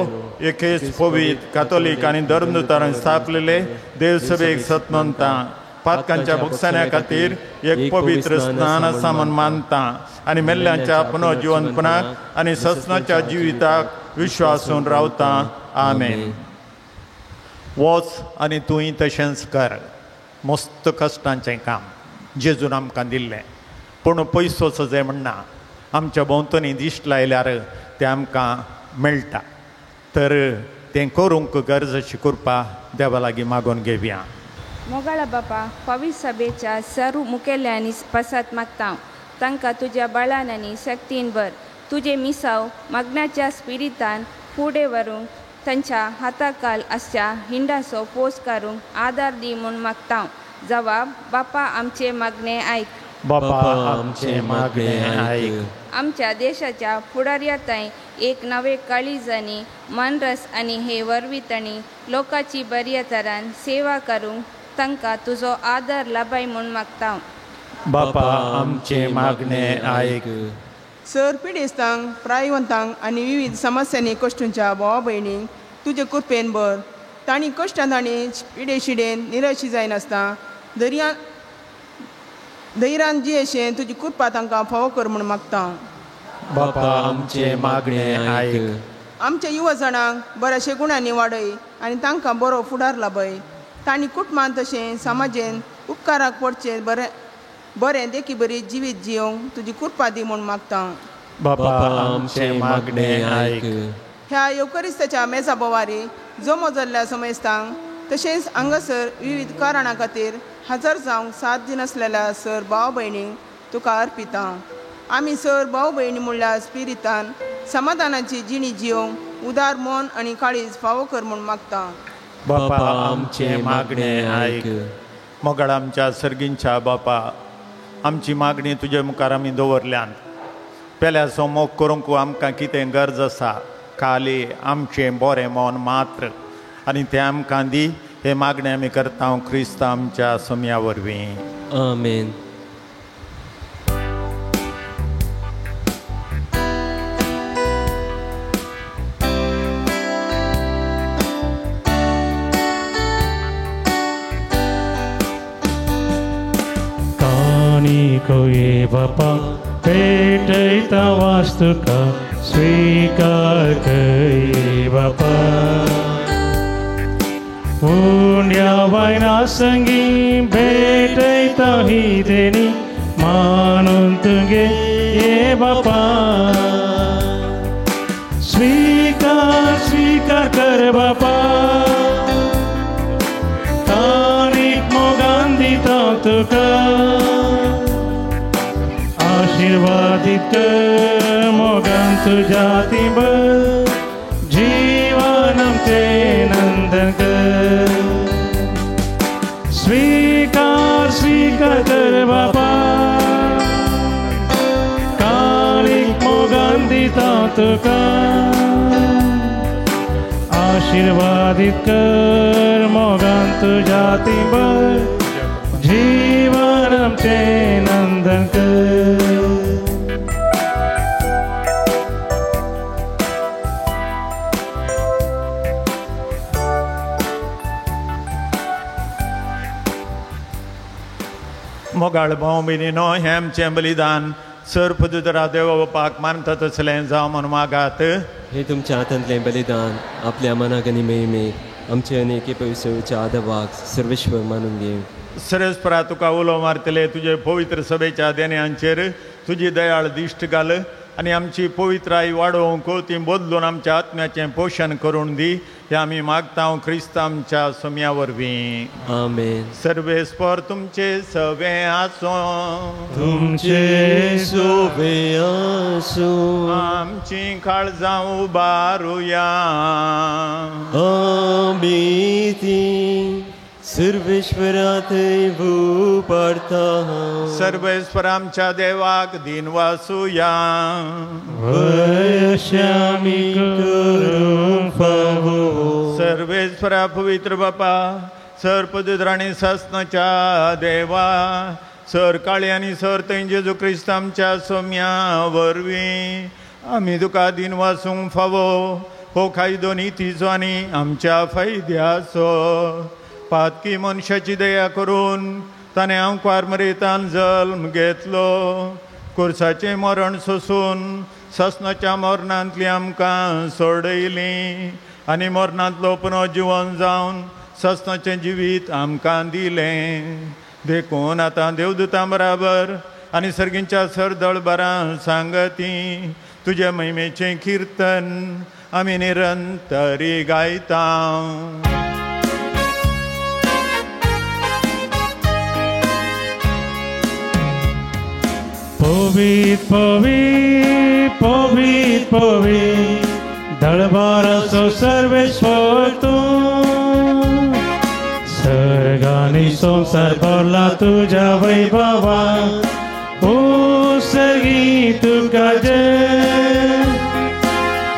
S2: एकेच पवित्र कातोलीक आनी धर्मदुतारान स्थापलेले देवसभेक सत म्हणटा पातकांच्या भुगसाण्या खातीर एक पवित्र स्नान आसा म्हूण मानता आनी मेल्ल्यांच्या पुनर्जिवंतपणाक आनी ससनाच्या जिविताक विश्वासून रावता आमेन वच आनी तूंय तशेंच कर मस्त कश्टांचें काम जेजून आमकां दिल्लें पूण पयसोच जाय म्हणना आमच्या भोंवतणी दिश्ट लायल्यार तें आमकां मेळटा तर तें करूंक गरजेची कृपा देवा लागीं मागून घेवया
S7: मोगाळा बापा पवित्र सभेच्या सर्व मुखेल्यांनी पसत मागता तांकां तुज्या बळान आनी शक्तीन भर तुजे मिसाव मग्नाच्या स्पिरितान फुडें व्हरूंक तांच्या हाताखाल आसच्या हिंडाचो पोस कारूंक आदार दी म्हूण मागता जवाब बापा आमचे मागणे आयक
S2: बापा आमचे मागणे ऐक.
S7: आमच्या देशाच्या फुडाऱ्याताय एक नवे काळीज आनी मनरस आनी हे वरवितणी लोकांची बऱ्या तरान सेवा करूंक तांकां तुजो आदर लाभाय म्हूण मागता.
S2: बापा आमचे मागणे ऐक.
S8: सर पिडेस्तांक प्रायवंतांक आनी विविध समस्यांनी कश्टांच्या भावा भयणींक तुजे कृपेन भर. तांणी कश्टांत आनी पिडेशिडेन निराशी जायनासता धैर्यान जियेशें तुजी कृपा तांकां फावो कर म्हूण मागता.
S2: बापा आमचे मागणे ऐक.
S8: आमच्या युवा जाणांक बऱ्याशे गुणांनी वाडय आनी तांकां बरो फुडार लाभय. तांणी कुटुंबांत तशें समाजेन उपकाराक पडचें बरें देखी बरी जिवीत जियोंक तुजी कृपा दी म्हूण मागता.
S2: बापा आमचे मागणे ऐक.
S8: ह्या येवकरिस्ताच्या मेजा बोवारी जमो जाल्ल्या समेस्तांक तशेंच हांगासर विविध कारणां खातीर हजर जावंक साथ दिनासलेल्या सर भाव भयणींक तुका अर्पिता. आमी सर भाव भयणी म्हणल्या स्पिरितान समाधानाची जिणी जियोंक उदार मन आनी काळीज फावो कर म्हूण मागता.
S2: बापा आमचे मागणे ऐक. मोगाळ आमच्या सर्गींच्या बापा, आमची मागणी तुजे मुखार आमी दवरल्यान पेल्याचो मोग करूंक आमकां कितें गरज आसा खाली आमचें बरें मन मात्र आनी तें आमकां दी. हे मागणें आमी करता क्रिस्त आमच्या सोम्या वरवीं.
S9: आमेन.
S1: कानिको ये बापा पेटैता वास्तुका स्वीकार करे बापा. पुण्या वायना संगी भेटैता ही देणी मानून तुगे ये बापा. स्वीकार कर बापा. कानिक मोगान दिता तुका आशीर्वादित कर मोगान तुझ्या तिबर जीवन आमचे नंदन कर. स्वीकार कर बापा. कालिक मोगान दिता तुका आशीर्वादित कर मोगान तुझ्या तिबर जीवन आमचे नंदन कर.
S2: मोगाळ भाव भयणीनो, हें आमचें बलिदान सर पदुतरा देवा बापाक मानता तसलें जावं म्हूण मागात.
S9: हे तुमच्या हातांतलें बलिदान आपल्या मनाक आनी मेळमेक आमचे अनेके पवित्रच्या आदवाक सर्वेश्वर मानून घेव.
S2: सरस्परा तुका उलो मारतले तुजे पवित्र सभेच्या देण्यांचेर तुजी दयाळ दिश्ट घाल आनी आमची पवित्राय वाडोवंक ती बदलून आमच्या आत्म्याचें पोशण करून दी. हे आमी मागता क्रिस्त आमच्या सोम्या वरवीं.
S9: आमेन.
S2: सर्वेस्पर तुमचे सवे आसो.
S9: तुमचे सोबे आसो.
S2: आमची काळजां उबारुया.
S9: आमी ती सर्वेश्वरा थंय भूपारता.
S2: सर्वेस्पर आमच्या देवाक दिन वासुया.
S1: वयश्यामी करून फावो.
S2: सर्वेस्परा पवित्र बापा, सर पदुतराणी सासनाच्या देवा, सर काळी आनी सर थंय जेजू क्रिस्त आमच्या सोम्या वरवीं आमी तुका दिन वासूंक फावो. हो कायदो नितीचो आनी आमच्या फायद्याचो. पातकी मनशाची दया करून ताणें अंकवार मरेतान जल्म घेतलो. कुर्साचें मरण सोसून ससनाच्या मरणांतली आमकां सोडयली आनी मरणांतलो पुनर्जीवन जावन ससनाचें जिवीत आमकां दिलें. देखून आतां देवदूतां बराबर आनी सर्गींच्या सरदळबारां सांगती तुजे महिमेचें किर्तन आमी निरंतरी गायता.
S1: पवित पवित पवित पवित दळबाराचो सर्वेश्वर तूं. सर्ग आनी संवसार भरला तुज्या वैभवान. उसगी तुका जय,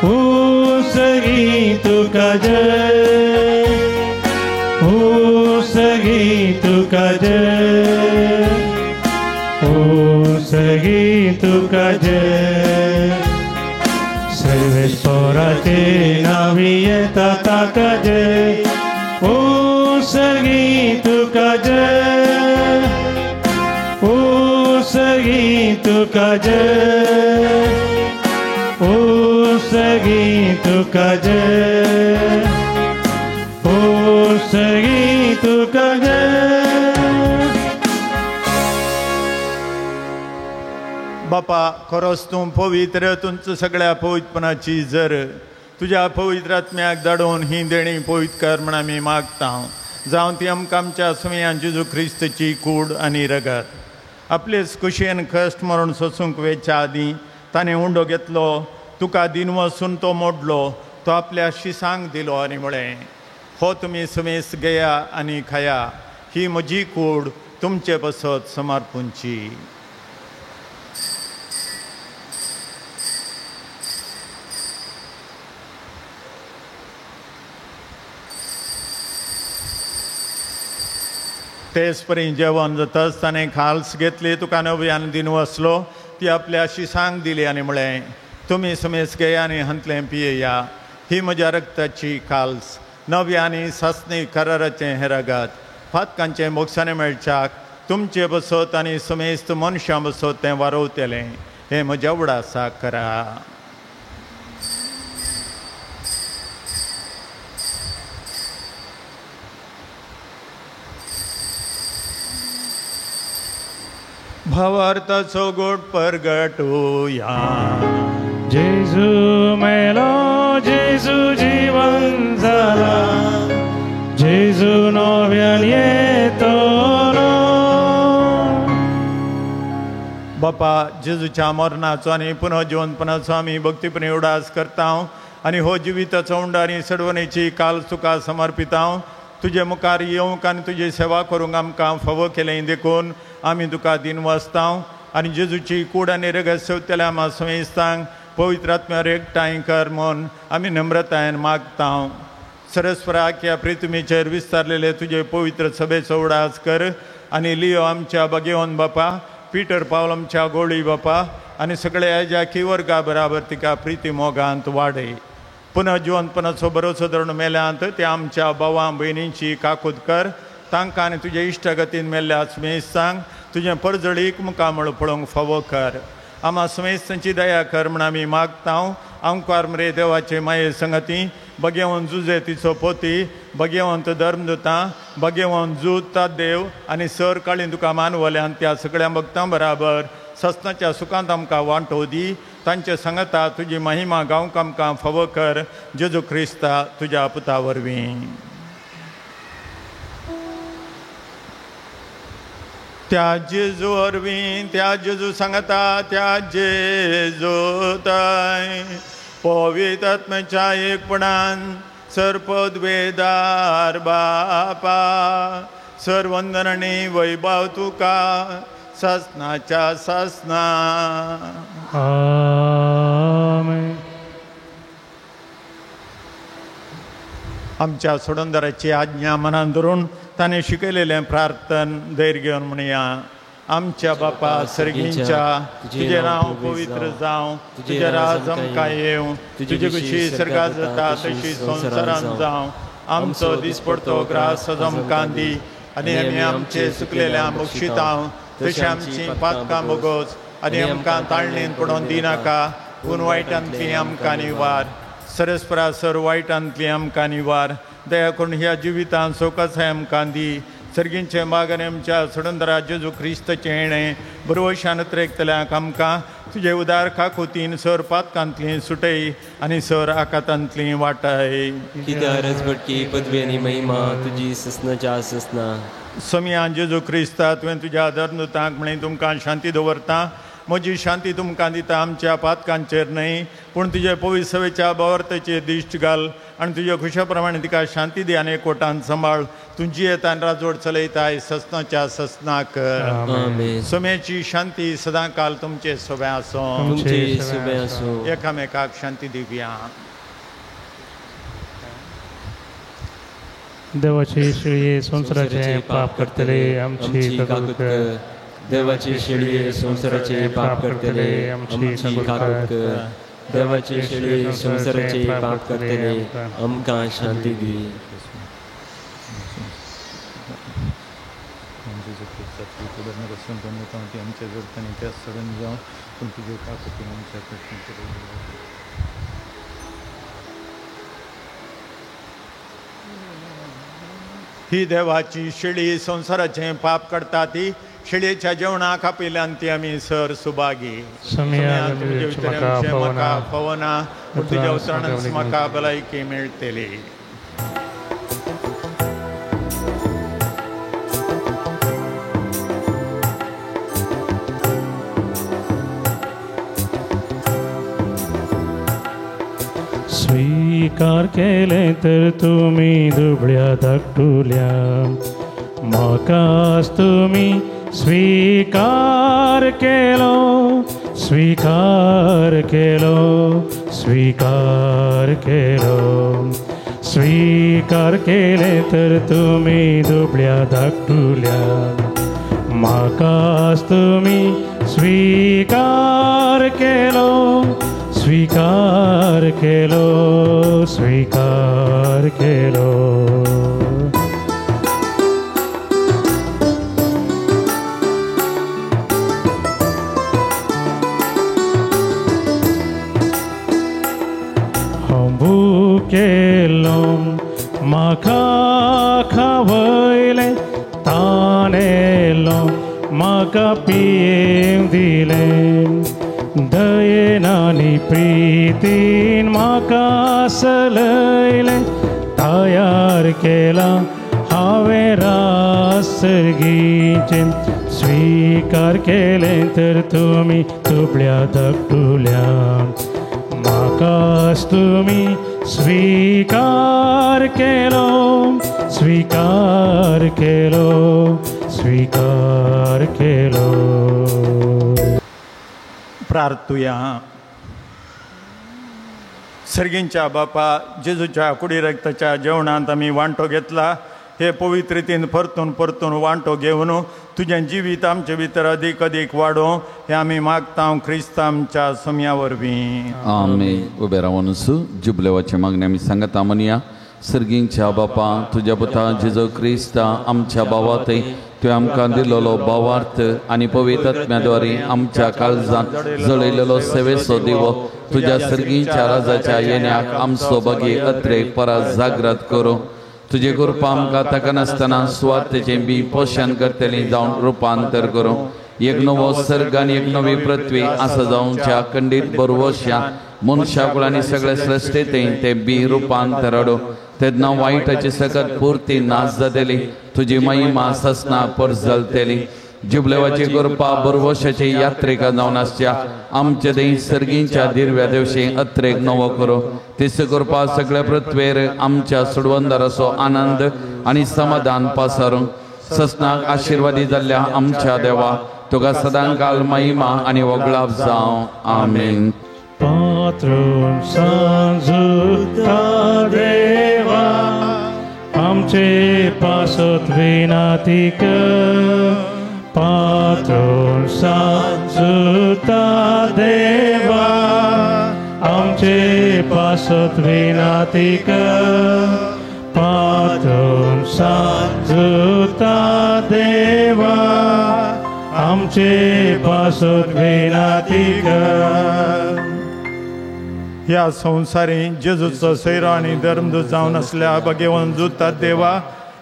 S1: उसगी तुका जय, उसगी तुका जय, उसगी तुका जय. सर्वेश्वराचे नावी येता ताका जय, उसगी तुका जय, उसगी तुका जय, उसगी तुका जय, उसगी तुका जय.
S2: बापा खरोच तूं पवित्र, तुमचं सगळ्या पवित्रपणाची जर तुझ्या पवित्र आत्म्याक धाडून ही देणी पवित्र कर म्हण आमी मागता. जावं ती आमकां आमच्या सुमयान जेजू क्रिस्ताची कूड आनी रगत आपलेच कुशेन कश्ट मरून सोसूंक वेच्या आदीं ताणें उंडो घेतलो, तुका दिन वचून तो मोडलो, तो आपल्या शिसांक दिलो आनी म्हळें, हो तुमी सुमेस घेया आनी खाया, ही म्हजी कूड तुमचे बसत समर्पूंची. तेच परी जेवण जाताच ताणें खाल्स घेतली, तुका नव्यान दिन वसलो, ती आपल्या शिसांक दिली आनी म्हळें, तुमी समेस घेया आनी हांतलें पियेया, ही म्हज्या रक्ताची खाल्स, नव्यानी सासणी कराराचें हें रगत, फातकांचें मोक्षाने मेळच्याक तुमचे बसत आनी समेस्त मनशां बसत तें वारोवतलें, हें म्हज्या उडासा करा. भावार्थाचो गोड परगटुया.
S1: जेजू मेलो, जेजू जीवन जाला, जेजू नव्यान येतलो.
S2: बापा जेजूच्या मरणाचो आनी पुनर्जिवंतपणाचो आमी भक्तीपणे उडास करता आनी हो जिविताचो उंड आनी सडवणेची काल तुका समर्पिता. तुजे मुखार येवंक आनी तुजी सेवा करूंक आमकां फावो केलें देखून आमी तुका दिन वाचता आनी जेजूची कूड आनी रगत सेवतल्या आमा समेस्तांक पवित्र आत्म्यार एकठांय कर म्हूण आमी नम्रतायेन मागता. सरस्वराक ह्या पृथ्वीचेर विस्तारलेले तुजे पवित्र सभेचो उडास कर आनी लियो आमच्या बगेवन बापा, पिटर पावल आमच्या गोळी बापा आनी सगळ्या हेज्या किवर्गा बराबर तिका प्रिती मोगांत वाडय. पुनर्जिवंतपणाचो भरोसो धरून मेल्यांत त्या आमच्या भावां भयणींची काकूद कर, तांकां आनी तुजे इश्टगतीन मेल्ल्या सुमेस्तांक तुजें परजळीक मुखामळ पळोवंक फावो कर. आमा सुमेस्तांची दया कर म्हण आमी मागता. आमकां मरे देवाचे माये संगती, भगेवन जुजे तिचो पोती, भगेवंत धर्मदुतां, भगेवन जूत देव आनी सर काळी तुका मानवल्यान त्या सगळ्या भक्तां बराबर सस्नाच्या सुखांत आमकां वांटो दी. तांचे सांगता तुजी महिमा गावंक आमकां फावो कर, जेजू क्रिस्ता तुज्या पुता वरवीं. त्या जेजू वरवीं, त्या जेजू सांगता, त्या जेजू ताय पवित्र आत्म्याच्या एकपणान सरपद वेदार बापा, सर्वंदन आनी वैभव तुका सासनाच्या सासना.
S1: आमेन.
S2: आमच्या सोडंदराची आज्ञा मनान धरून ताणें शिकयलेलें प्रार्थन धैर्य घेवन म्हणया. आमच्या बापा सर्गींच्या, तुजें नांव पवित्र जावं, तुजें राज आमकां येवं, तुजी कशी सर्गात जाता तशी संवसारांत जावं. आमचो दिसपडतो ग्रास आज आमकां दी आनी आमी आमचे चुकलेल्यांक बक्षिता तशी आमची पातकां मोगोच आनी आमकां ताळणेन पडोवन दिनाका, पूण वायटांतली आमकां निवार. सरस्परा सर वायटांतली आमकां निवार. दया करून ह्या जिवितांत सोकासाय आमकां दी. सर्गींचे मागणे आमच्या सोडंदरा जेजू क्रिस्ताचें येणें बरोवशान त्रेकतल्यांक आमकां तुजे उदार काकुतीन सर पातकांतली सुटय आनी सर आकातांतली वाटाय.
S9: कित्याक रजबटकी पदवी आनी महिमा तुजी ससनाच्या ससना.
S2: समियान जेजू क्रिस्ता तुवें तुज्या धर्मदुतांक म्हळें तुमकां शांती दवरता म्हजी शांती तुमकां दिता, आमच्या पातकांचेर न्हय पूण तुजे पवित्र सवेच्या बवर्तेचेर दिश्ट घाल आनी तुज्या खुशा प्रमाणे तिका शांती दी आनी एकवटान सांबाळ. तुजी येतान राजवट चलयताय ससनाच्या ससनाक. सोम्याची शांती सदां काल तुमचे सोबे आसूं. एकामेकाक शांती दिवया.
S1: देवाची शिळये संसाराचे पाप करतले आमची काकूट कर.
S9: देवाची शिळये संसाराचे पाप करतले आमची काकूट कर. देवाची शिळये संसाराचे पाप करतले आमकां शांती दी.
S2: आमच्या जोडताना त्या सडून जावन पूण तुजे काकुटी आमच्या ही देवाची शिळी संसाराचे पाप करता ती शिळयेच्या जेवणा खापिल्ल्यान ती आमी सर सुभागी. म्हाका फवना पूण तुज्या उसरान म्हाका भलायकी मेळटली.
S1: स्वीकार केले तर तुम्ही दुबळ्या धाकटुल्या म्हाकाच तुम्ही स्वीकार केलो. स्वीकार केलो. स्वीकार केलो. स्वीकार केले तर तुम्ही दुबळ्या धाकटुल्या म्हाकाच तुम्ही स्वीकार केलो. स्वीकार केलो. स्वीकार केलो. भुकेलो म्हाका खावयले ताणेलो म्हाका पियेवंक दिलें. दयेन आनी प्रितीन म्हाका सलयलें. तयार केला हांवें रास सर्गीचें. स्वीकार केलें तर तुमी दुबळ्या धाकटुल्या म्हाकाच तुमी स्वीकार केलो. स्वीकार केलो. स्वीकार केलो.
S2: प्रार्थुया. सर्गींच्या बापा, जेजूच्या कुडी रक्ताच्या जेवणांत आमी वांटो घेतला. हे पवित्र रितीन परतून परतून वांटो घेवन तुजें जिवीत आमचे भितर अदीक अदीक वाडो हे आमी मागता क्रिस्ता आमच्या सोम्या वरवीं.
S10: आमेन. उबे रावनूच जुबलेवाचे मागणे आमी सांगता म्हणया. सर्गींच्या बापा, तुज्या पुता जेजू क्रिस्ता आमच्या भावातय तुवें आमकां दिल्लो भावार्थ आनी पवित्र आत्म्याद्वारे आमच्या काळजांत जळयलेलो सेवेचो दिवो तुज्या सर्गींच्या राजाच्या येण्याक आमचो बगी अत्रेक परस जागृत करूं. तुजे कृपा आमकां ताका नासतना सुवातेचें बी पोशण करतली जावन रुपांतर करूं. एक नवो सर्ग आनी एक नवी पृथ्वी आसा जावच्या खंडीत बरवश्या मनशा कुळांनी सगळे सृश्टींत ते बी रुपांतर हाडूं. तेन्ना वायटाची सकत पुर्ती नाश जातली. तुजी महिमा ससना परजलतली. जुबलेवाची कृपा बरवशाची यात्रेका जावन आसच्या आमचे देश सर्गींच्या दिरव्या दिवशी अत्रेक नवो करूं. तिस कृपा सगळ्या पृथ्वीर आमच्या सुडवंदाराचो आनंद आनी समाधान पासारूं. ससनाक आशिर्वादी जाल्ल्या आमच्या देवा तुका सदांकाल महिमा आनी वगळाप जावं. आमेन.
S1: पात्रून सांजुता देवा आमचे पासत विनाती कर. पात्रून सांजुता देवा आमचे पासत विनाती कर. पात्रून सांजुता देवा आमचे पासत विनाती कर.
S2: ह्या संवसारी जेजूचो सैरो आनी धर्मदूत जावन आसल्या बगेवन जुतात देवा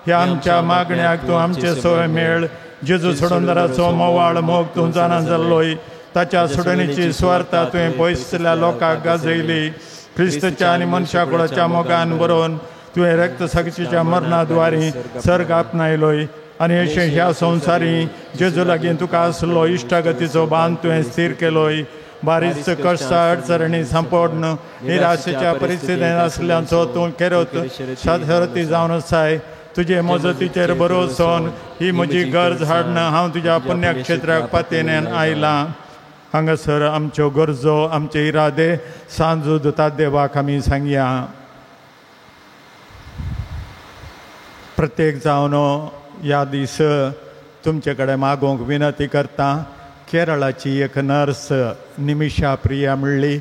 S2: ह्या आमच्या मागण्याक तूं आमचे सोय मेळ. जेजू सोडूनदाराचो मोवाळ मोग तूं जाणा जाल्लोय. ताच्या सोडणीची स्वार्था तुवें पयसल्या लोकांक गाजयली. क्रिस्तच्या आनी मनशा कुळाच्या मोगान बरोवन तुवें रक्तसाक्षीच्या मरणाद्वारे सर्ग आपणायलोय आनी अशें ह्या संवसारी जेजू लागीं तुका आसलो इश्टागतीचो बांद तुवें स्थिर केलोय. बारीच कश्ट अडचणी सांपडन निराशेच्या परिस्थितींत आसल्यांचो तूं केरोत शाश्वती जावन आसाय. तुजे मजतीचेर भरोसन ही म्हजी गरज हाडन हांव तुज्या पुण्यक्षेत्राक पातयेन आयलां. हांगासर आमच्यो गरजो आमचे इरादे सांजू दुता देवाक आमी सांगया. प्रत्येक जावन ह्या दीस तुमचे कडेन मागोवंक विनंती करता. केरळाची एक नर्स निमिशा प्रिया म्हणली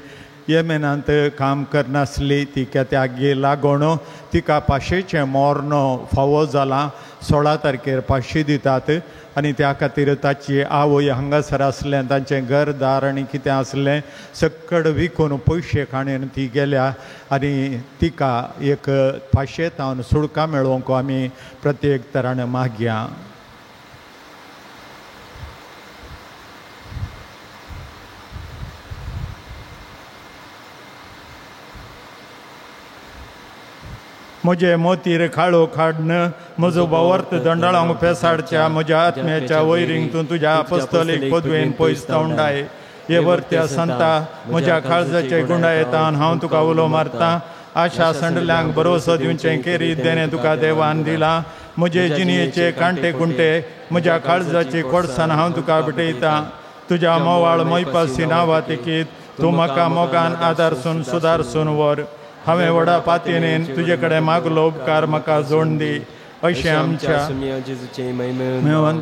S2: येमेनांत काम करनासली. ती त्यागे लागून तिका पाशेचें मरण फावो जालां. 16 तारखेर पाशी दितात आनी त्या खातीर ताची आवय हांगासर आसलें. तांचें घरदार आनी कितें आसलें सक्कड विकून पयशे काडून ती गेल्या आनी तिका एक पाशेंतावन सुडका मेळोवंक आमी प्रत्येक तरान मागया. म्हजे मोतीर खाळो काडन म्हजो भावार्थ दंडाळांक पेसाडच्या म्हज्या आत्म्याच्या वैरींक तूं तुज्या अपस्तलीक पदवेन पयस तोंडाय. हे वर्त्या संता म्हज्या काळजाचे गुंडायेतान हांव तुका उलो मारतां. आशा संडल्यांक भरोसो दिवचें केरीत देणे तुका देवान दिला. म्हजे जिणयेचे कांटे कुंटे म्हज्या काळजाची कोडसाण हांव तुका भेटयतां. तुज्या मोवाळ मैपासी नांवां तिकीत तूं म्हाका मोगान आदारसून सुदारसून व्हर. हांवें व्हडा पातयेन तुजे कडेन मागलो उपकार म्हाका जोड दी. अशें आमच्या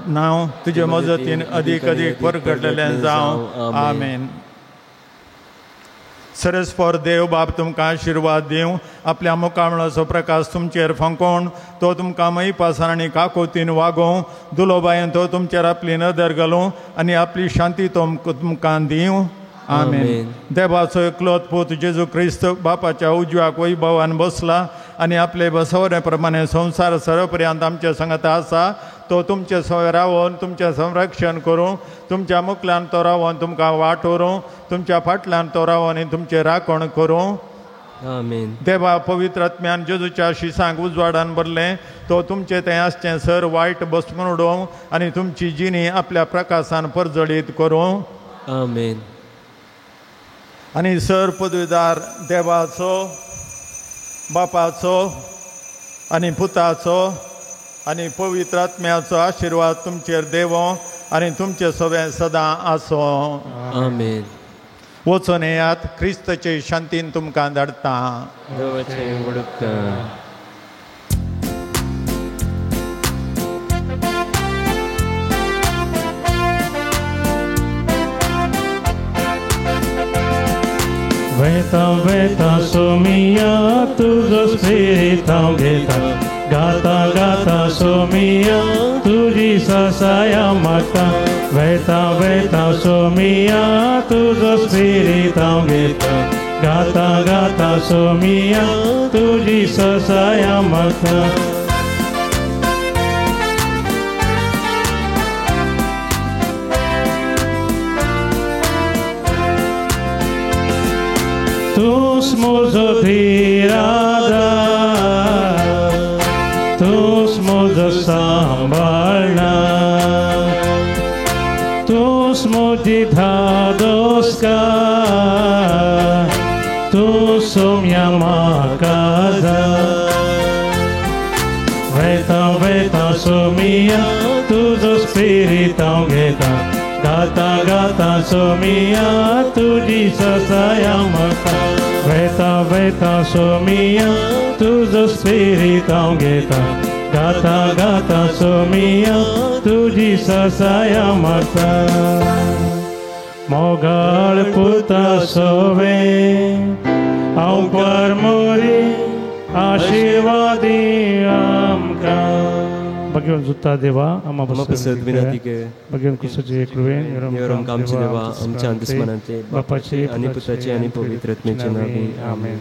S2: नांव तुजे मजतीन अदीक अदीक परगटलेलें जावं. आमेन. सरस्पर देव बाब तुमकां आशिर्वाद दिवं. आपल्या मुखामळाचो प्रकाश तुमचेर फंकोवन तो तुमकां मैपासान आनी काकोतीन वागोवं. दुलोबायेन तो तुमचेर आपली नदर घालूं आनी आपली शांती तुमकां दिवं. आमेन. देवाचो एकलोत पूत जेजू क्रिस्त बापाच्या उजव्याक वैभवान बसला आनी आपले बसवणे प्रमाणे संवसार सरपर्यंत आमचे संगत आसा. तो तुमचे सवय रावोन तुमचें संरक्षण करूं. तुमच्या मुखल्यान तो रावोन तुमकां वाटोरूं. तुमच्या फाटल्यान तो रावोन आनी तुमचें राखण करूं.
S9: आमेन.
S2: देवा पवित्र आत्म्यान जेजूच्या शिसांक उजवाडान भरलें. तो तुमचें तें आसचें सर वायट बसपून उडोवं आनी तुमची जिणी आपल्या प्रकाशान परजळीत करूं.
S9: आमेन.
S2: आनी सर पदवीदार देवाचो बापाचो आनी पुताचो आनी पवित्र आत्म्याचो आशिर्वाद तुमचेर देवो आनी तुमचे सगळें सदां आसो.
S9: आमेन.
S2: वचून येयात. क्रिस्ताचे शांतीन तुमकां धाडटा.
S9: देवाचें वडकता.
S1: Veta, veta, somia, tuzo spirita veta. Gata, gata, somia, tuji sasaya mata. Veta, veta, somia, tuzo spirita veta. Gata, gata, somia, tuji sasaya mata. Tus mozo dhirada, tus mozo sambalna, tus moji dhadoska, tus somya makaza. Veta, veta, somia, tuzo spirita veta. Gata, gata, somia, tuji sasaya mata. Veta, veta, somia, tuzo spirita geta. Gata, gata, somia, tuji sasaya mata. Mogal puta sove, au par mori, आशीर्वादी आमका. भगवान जुत्ता देवा आम्हा
S9: बसत विनंती कर.
S1: भगवान कुसाचे कृपेन
S9: योरम कामचे देवा आमच्या दुश्मनांचे
S1: बापाचे
S9: आणि पुत्राचे आणि पवित्र आत्म्याचे नावे. आमेन.